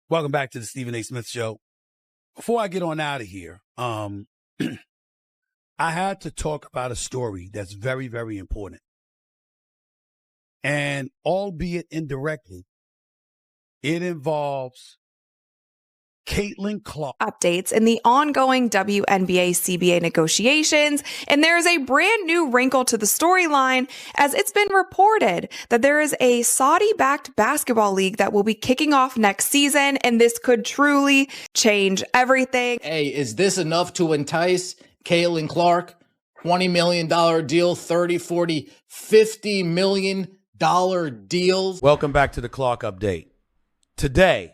Welcome back to the Stephen A. Smith Show. Before I get on out of here, I had to talk about a story that's very, very important. And albeit indirectly, it involves Caitlin Clark. Updates in the ongoing WNBA CBA negotiations, and there is a brand new wrinkle to the storyline as it's been reported that there is a Saudi-backed basketball league that will be kicking off next season, and this could truly change everything. Hey, is this enough to entice Caitlin Clark? $20 million deal, 30, 40, $50 million deals. Welcome back to the Clark Update. Today,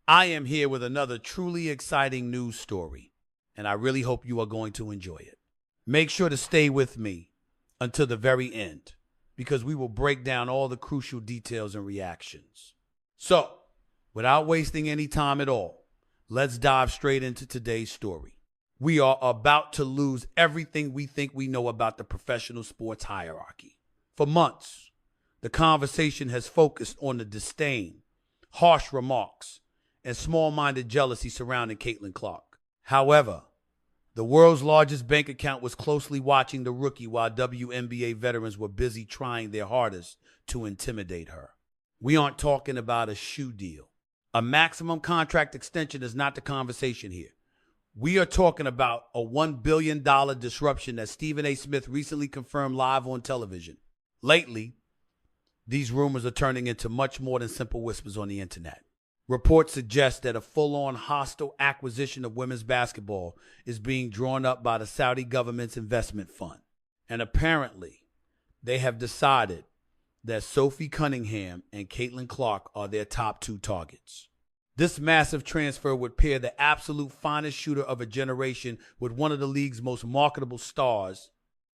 I am here with another truly exciting news story, and I really hope you are going to enjoy it. Make sure to stay with me until the very end, because we will break down all the crucial details and reactions. So, without wasting any time at all, let's dive straight into today's story. We are about to lose everything we think we know about the professional sports hierarchy. For months, the conversation has focused on the disdain, harsh remarks, and small-minded jealousy surrounding Caitlin Clark. However, the world's largest bank account was closely watching the rookie while WNBA veterans were busy trying their hardest to intimidate her. We aren't talking about a shoe deal. A maximum contract extension is not the conversation here. We are talking about a $1 billion disruption that Stephen A. Smith recently confirmed live on television. Lately, these rumors are turning into much more than simple whispers on the internet. Reports suggest that a full-on hostile acquisition of women's basketball is being drawn up by the Saudi government's investment fund. And apparently, they have decided that Sophie Cunningham and Caitlin Clark are their top two targets. This massive transfer would pair the absolute finest shooter of a generation with one of the league's most marketable stars,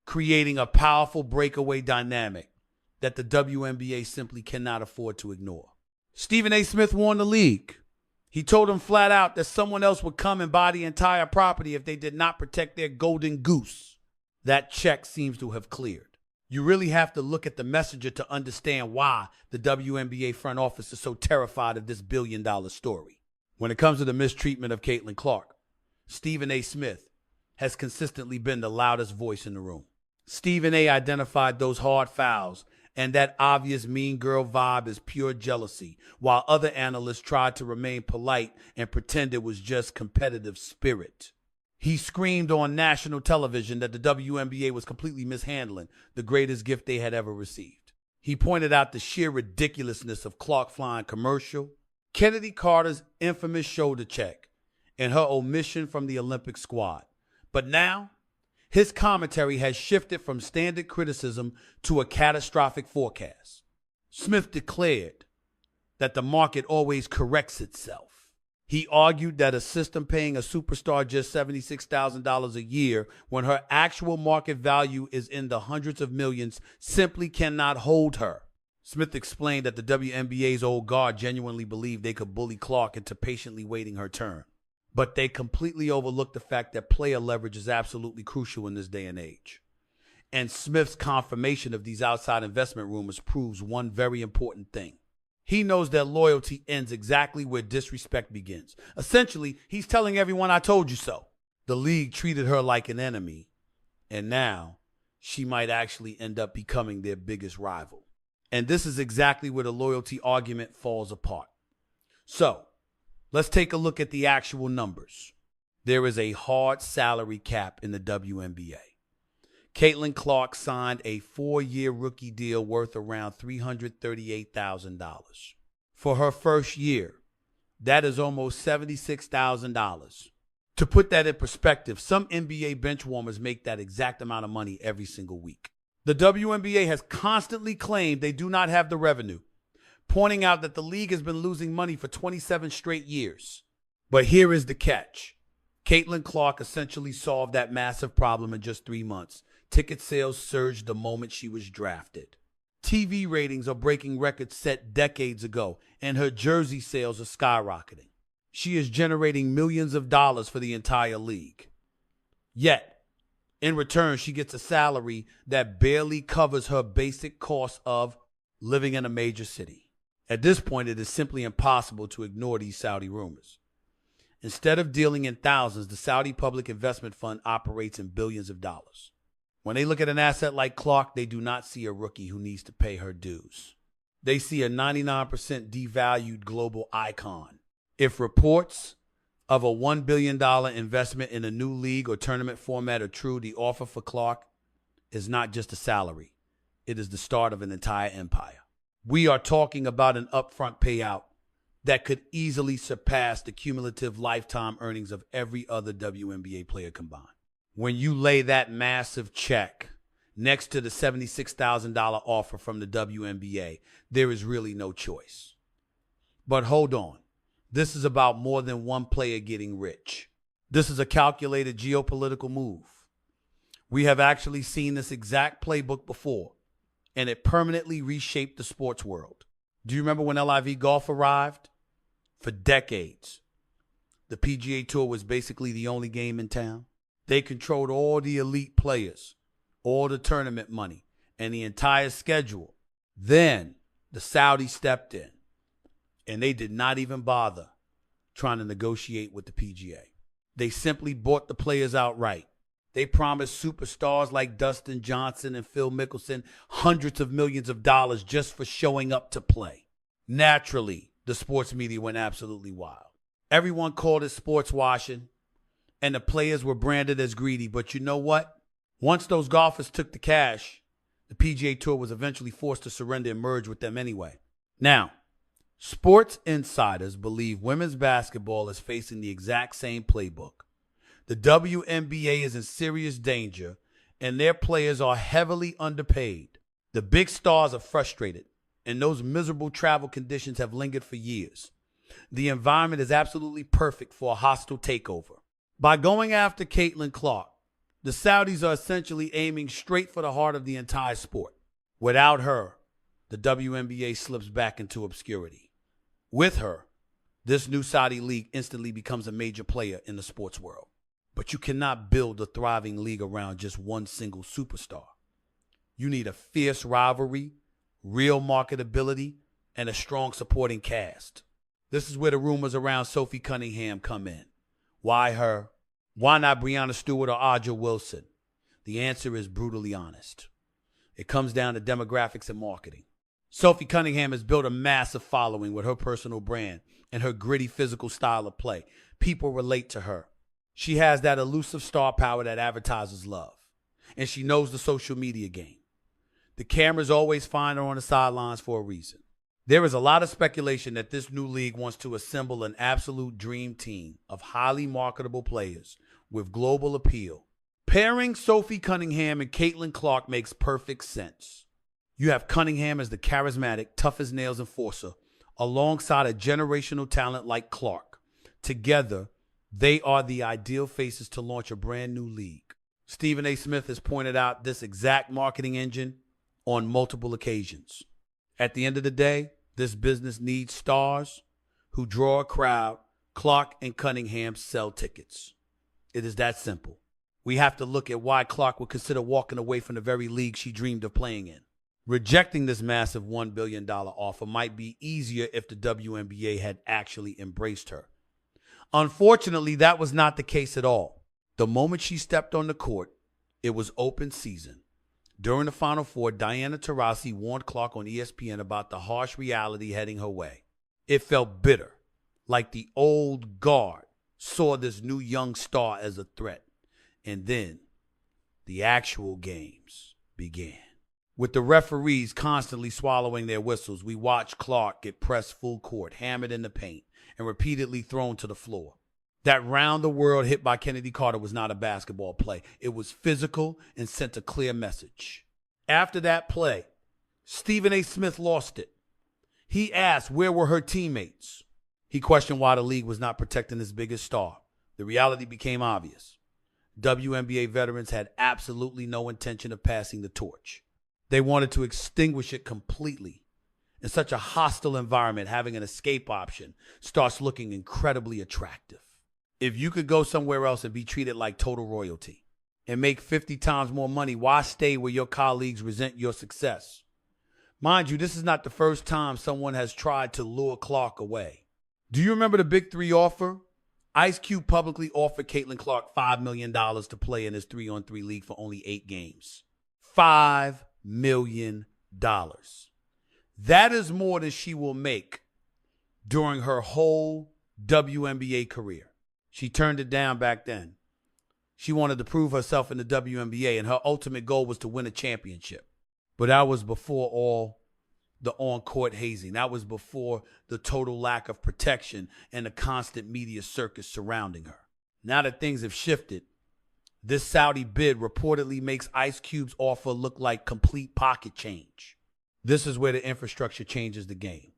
creating a powerful breakaway dynamic that the WNBA simply cannot afford to ignore. Stephen A. Smith warned the league. He told them flat out that someone else would come and buy the entire property if they did not protect their golden goose. That check seems to have cleared. You really have to look at the messenger to understand why the WNBA front office is so terrified of this billion-dollar story. When it comes to the mistreatment of Caitlin Clark, Stephen A. Smith has consistently been the loudest voice in the room. Stephen A. identified those hard fouls, and that obvious mean girl vibe is pure jealousy, while other analysts tried to remain polite and pretend it was just competitive spirit. He screamed on national television that the WNBA was completely mishandling the greatest gift they had ever received. He pointed out the sheer ridiculousness of Clark flying commercial, Kennedy Carter's infamous shoulder check, and her omission from the Olympic squad. But now, his commentary has shifted from standard criticism to a catastrophic forecast. Smith declared that the market always corrects itself. He argued that a system paying a superstar just $76,000 a year when her actual market value is in the hundreds of millions simply cannot hold her. Smith explained that the WNBA's old guard genuinely believed they could bully Clark into patiently waiting her turn. But they completely overlooked the fact that player leverage is absolutely crucial in this day and age. And Smith's confirmation of these outside investment rumors proves one very important thing. He knows that loyalty ends exactly where disrespect begins. Essentially, he's telling everyone, "I told you so." The league treated her like an enemy, and now she might actually end up becoming their biggest rival. And this is exactly where the loyalty argument falls apart. So, let's take a look at the actual numbers. There is a hard salary cap in the WNBA. Caitlin Clark signed a 4-year rookie deal worth around $338,000. For her first year, that is almost $76,000. To put that in perspective, some NBA benchwarmers make that exact amount of money every single week. The WNBA has constantly claimed they do not have the revenue, pointing out that the league has been losing money for 27 straight years. But here is the catch. Caitlin Clark essentially solved that massive problem in just 3 months. Ticket sales surged the moment she was drafted. TV ratings are breaking records set decades ago, and her jersey sales are skyrocketing. She is generating millions of dollars for the entire league. Yet, in return, she gets a salary that barely covers her basic cost of living in a major city. At this point, it is simply impossible to ignore these Saudi rumors. Instead of dealing in thousands, the Saudi Public Investment Fund operates in billions of dollars. When they look at an asset like Clark, they do not see a rookie who needs to pay her dues. They see a 99% devalued global icon. If reports of a $1 billion investment in a new league or tournament format are true, the offer for Clark is not just a salary. It is the start of an entire empire. We are talking about an upfront payout that could easily surpass the cumulative lifetime earnings of every other WNBA player combined. When you lay that massive check next to the $76,000 offer from the WNBA, there is really no choice. But hold on. This is about more than one player getting rich. This is a calculated geopolitical move. We have actually seen this exact playbook before, and it permanently reshaped the sports world. Do you remember when LIV Golf arrived? For decades, the PGA Tour was basically the only game in town. They controlled all the elite players, all the tournament money, and the entire schedule. Then the Saudis stepped in, and they did not even bother trying to negotiate with the PGA. They simply bought the players outright. They promised superstars like Dustin Johnson and Phil Mickelson hundreds of millions of dollars just for showing up to play. Naturally, the sports media went absolutely wild. Everyone called it sports washing, and the players were branded as greedy. But you know what? Once those golfers took the cash, the PGA Tour was eventually forced to surrender and merge with them anyway. Now, sports insiders believe women's basketball is facing the exact same playbook. The WNBA is in serious danger, and their players are heavily underpaid. The big stars are frustrated, and those miserable travel conditions have lingered for years. The environment is absolutely perfect for a hostile takeover. By going after Caitlin Clark, the Saudis are essentially aiming straight for the heart of the entire sport. Without her, the WNBA slips back into obscurity. With her, this new Saudi league instantly becomes a major player in the sports world. But you cannot build a thriving league around just one single superstar. You need a fierce rivalry, real marketability, and a strong supporting cast. This is where the rumors around Sophie Cunningham come in. Why her? Why not Breanna Stewart or Aja Wilson? The answer is brutally honest. It comes down to demographics and marketing. Sophie Cunningham has built a massive following with her personal brand and her gritty physical style of play. People relate to her. She has that elusive star power that advertisers love. And she knows the social media game. The cameras always find her on the sidelines for a reason. There is a lot of speculation that this new league wants to assemble an absolute dream team of highly marketable players with global appeal. Pairing Sophie Cunningham and Caitlin Clark makes perfect sense. You have Cunningham as the charismatic, tough-as-nails enforcer, alongside a generational talent like Clark. Together, they are the ideal faces to launch a brand new league. Stephen A. Smith has pointed out this exact marketing engine on multiple occasions. At the end of the day, this business needs stars who draw a crowd. Clark and Cunningham sell tickets. It is that simple. We have to look at why Clark would consider walking away from the very league she dreamed of playing in. Rejecting this massive $1 billion offer might be easier if the WNBA had actually embraced her. Unfortunately, that was not the case at all. The moment she stepped on the court, it was open season. During the Final Four, Diana Taurasi warned Clark on ESPN about the harsh reality heading her way. It felt bitter, like the old guard saw this new young star as a threat. And then the actual games began. With the referees constantly swallowing their whistles, we watched Clark get pressed full court, hammered in the paint, and repeatedly thrown to the floor. That round-the-world hit by Kennedy Carter was not a basketball play. It was physical and sent a clear message. After that play, Stephen A. Smith lost it. He asked where were her teammates. He questioned why the league was not protecting his biggest star. The reality became obvious. WNBA veterans had absolutely no intention of passing the torch. They wanted to extinguish it completely. In such a hostile environment, having an escape option starts looking incredibly attractive. If you could go somewhere else and be treated like total royalty and make 50 times more money, why stay where your colleagues resent your success? Mind you, this is not the first time someone has tried to lure Clark away. Do you remember the Big Three offer? Ice Cube publicly offered Caitlin Clark $5 million to play in his 3-on-3 league for only 8 games. $5 million. That is more than she will make during her whole WNBA career. She turned it down back then. She wanted to prove herself in the WNBA, and her ultimate goal was to win a championship. But that was before all the on-court hazing. That was before the total lack of protection and the constant media circus surrounding her. Now that things have shifted, this Saudi bid reportedly makes Ice Cube's offer look like complete pocket change. This is where the infrastructure changes the game.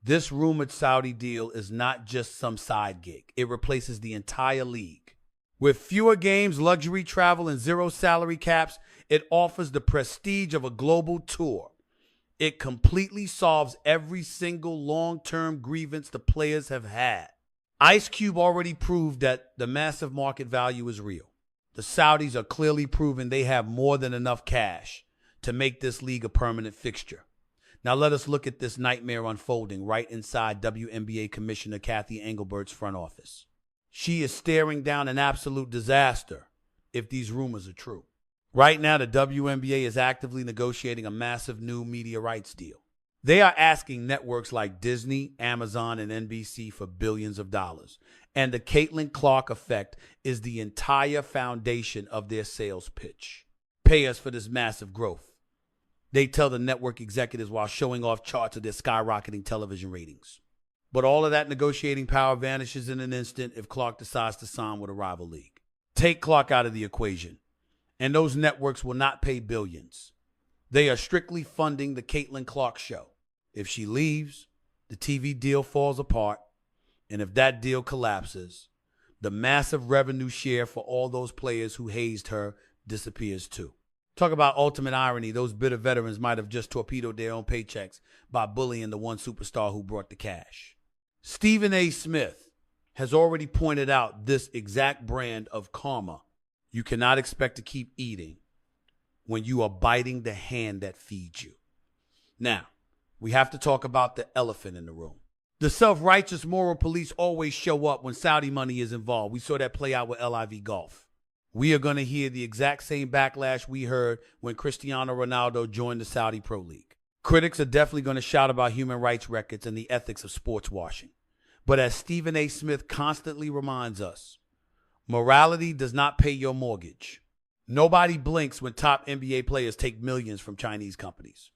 This rumored Saudi deal is not just some side gig. It replaces the entire league. With fewer games, luxury travel, and 0 salary caps, it offers the prestige of a global tour. It completely solves every single long-term grievance the players have had. Ice Cube already proved that the massive market value is real. The Saudis are clearly proving they have more than enough cash to make this league a permanent fixture. Now let us look at this nightmare unfolding right inside WNBA Commissioner Kathy Engelbert's front office. She is staring down an absolute disaster if these rumors are true. Right now, the WNBA is actively negotiating a massive new media rights deal. They are asking networks like Disney, Amazon, and NBC for billions of dollars. And the Caitlin Clark effect is the entire foundation of their sales pitch. Pay us for this massive growth. They tell the network executives while showing off charts of their skyrocketing television ratings. But all of that negotiating power vanishes in an instant if Clark decides to sign with a rival league. Take Clark out of the equation, and those networks will not pay billions. They are strictly funding the Caitlin Clark show. If she leaves, the TV deal falls apart, and if that deal collapses, the massive revenue share for all those players who hazed her disappears too. Talk about ultimate irony. Those bitter veterans might have just torpedoed their own paychecks by bullying the one superstar who brought the cash. Stephen A. Smith has already pointed out this exact brand of karma you cannot expect to keep eating when you are biting the hand that feeds you. Now, we have to talk about the elephant in the room. The self-righteous moral police always show up when Saudi money is involved. We saw that play out with LIV Golf. We are going to hear the exact same backlash we heard when Cristiano Ronaldo joined the Saudi Pro League. Critics are definitely going to shout about human rights records and the ethics of sports washing. But as Stephen A. Smith constantly reminds us, morality does not pay your mortgage. Nobody blinks when top NBA players take millions from Chinese companies.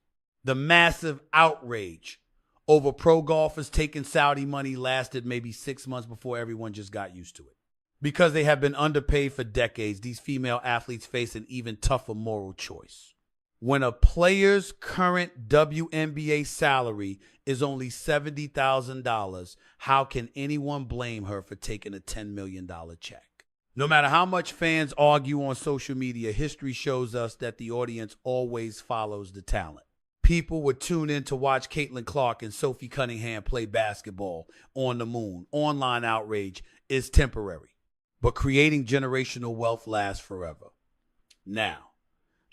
The massive outrage over pro golfers taking Saudi money lasted maybe 6 months before everyone just got used to it. Because they have been underpaid for decades, these female athletes face an even tougher moral choice. When a player's current WNBA salary is only $70,000, how can anyone blame her for taking a $10 million check? No matter how much fans argue on social media, history shows us that the audience always follows the talent. People would tune in to watch Caitlin Clark and Sophie Cunningham play basketball on the moon. Online outrage is temporary, but creating generational wealth lasts forever. Now,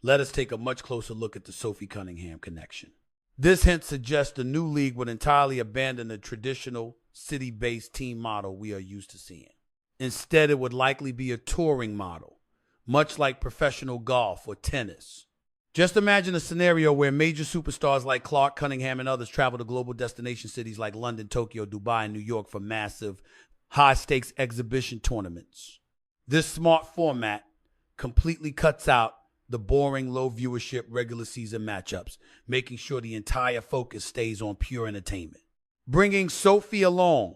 let us take a much closer look at the Sophie Cunningham connection. This hint suggests the new league would entirely abandon the traditional city-based team model we are used to seeing. Instead, it would likely be a touring model, much like professional golf or tennis. Just imagine a scenario where major superstars like Clark, Cunningham, and others travel to global destination cities like London, Tokyo, Dubai, and New York for massive, high-stakes exhibition tournaments. This smart format completely cuts out the boring, low-viewership regular season matchups, making sure the entire focus stays on pure entertainment. Bringing Sophie along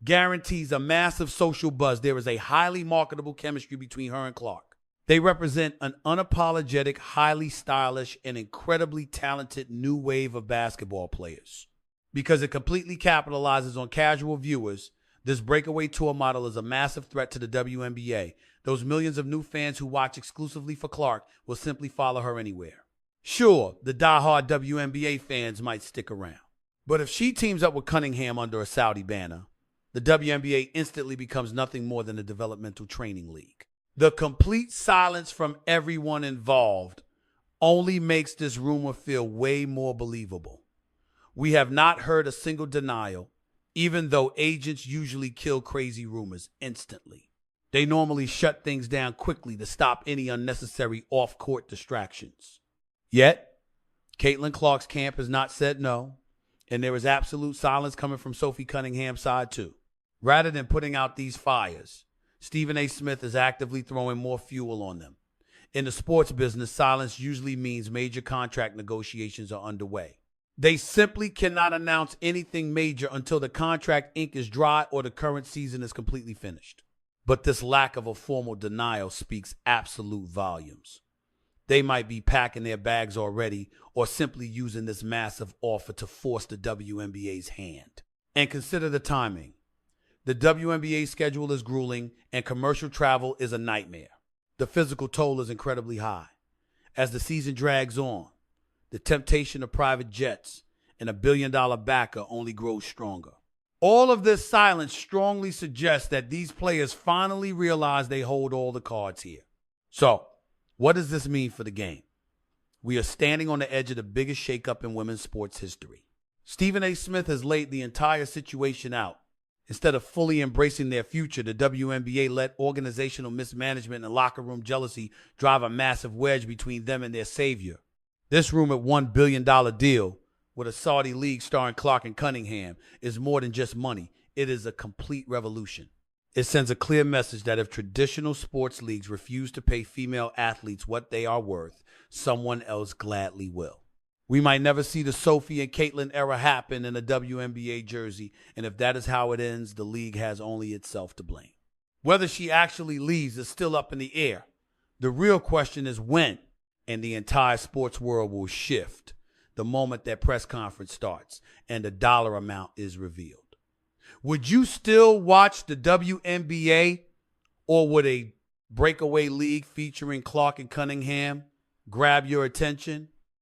guarantees a massive social buzz. There is a highly marketable chemistry between her and Clark. They represent an unapologetic, highly stylish, and incredibly talented new wave of basketball players. Because it completely capitalizes on casual viewers, this breakaway tour model is a massive threat to the WNBA. Those millions of new fans who watch exclusively for Clark will simply follow her anywhere. Sure, the diehard WNBA fans might stick around. But if she teams up with Cunningham under a Saudi banner, the WNBA instantly becomes nothing more than a developmental training league. The complete silence from everyone involved only makes this rumor feel way more believable. We have not heard a single denial, even though agents usually kill crazy rumors instantly. They normally shut things down quickly to stop any unnecessary off-court distractions. Yet, Caitlin Clark's camp has not said no, and there is absolute silence coming from Sophie Cunningham's side too. Rather than putting out these fires, Stephen A. Smith is actively throwing more fuel on them. In the sports business, silence usually means major contract negotiations are underway. They simply cannot announce anything major until the contract ink is dry or the current season is completely finished. But this lack of a formal denial speaks absolute volumes. They might be packing their bags already or simply using this massive offer to force the WNBA's hand. And consider the timing. The WNBA schedule is grueling and commercial travel is a nightmare. The physical toll is incredibly high. As the season drags on, the temptation of private jets and a billion-dollar backer only grows stronger. All of this silence strongly suggests that these players finally realize they hold all the cards here. So, what does this mean for the game? We are standing on the edge of the biggest shakeup in women's sports history. Stephen A. Smith has laid the entire situation out. Instead of fully embracing their future, the WNBA let organizational mismanagement and locker room jealousy drive a massive wedge between them and their savior. This rumored $1 billion deal with a Saudi league starring Clark and Cunningham is more than just money. It is a complete revolution. It sends a clear message that if traditional sports leagues refuse to pay female athletes what they are worth, someone else gladly will. We might never see the Sophie and Caitlin era happen in a WNBA jersey, and if that is how it ends, the league has only itself to blame. Whether she actually leaves is still up in the air. The real question is when, and the entire sports world will shift the moment that press conference starts and the dollar amount is revealed. Would you still watch the WNBA, or would a breakaway league featuring Clark and Cunningham grab your attention?